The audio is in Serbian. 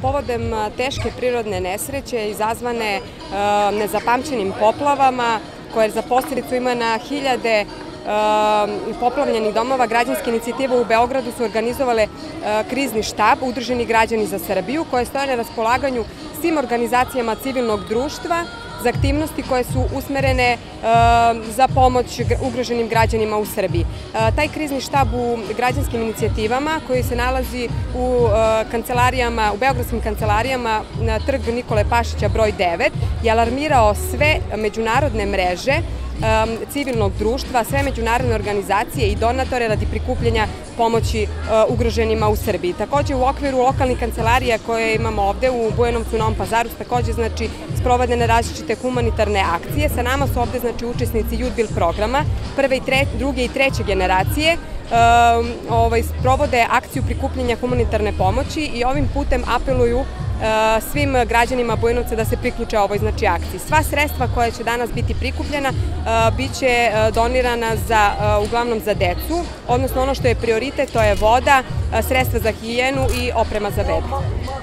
Povodom teške prirodne nesreće izazvane nezapamćenim poplavama, koje za posledicu ima na hiljade poplavljenih domova, građanske inicijative u Beogradu su organizovale krizni štab Udruženi građani za Srbiju, koje stoje na raspolaganju svim organizacijama civilnog društva za aktivnosti koje su usmerene za pomoć ugroženim građanima u Srbiji. Taj krizni štab u građanskim inicijativama, koji se nalazi u beogradskim kancelarijama na trg Nikole Pašića broj 9, je alarmirao sve međunarodne mreže civilnog društva, sve međunarodne organizacije i donatore radi prikupljanja pomoći ugroženima u Srbiji. Takođe, u okviru lokalnih kancelarija koje imamo ovde u Bujanovcu i Novom Pazaru, takođe sprovedene različite humanitarne akcije. Sa nama su ovde učesnici Youth Build programa, prve, druge i treće generacije, sprovode akciju prikupljanja humanitarne pomoći i ovim putem apeluju svim građanima Bujanovca da se priključe ovoj akciji. Sva sredstva koja će danas biti prikupljena biće donirana uglavnom za decu, odnosno ono što je prioritet, to je voda, sredstva za higijenu i oprema za bebe.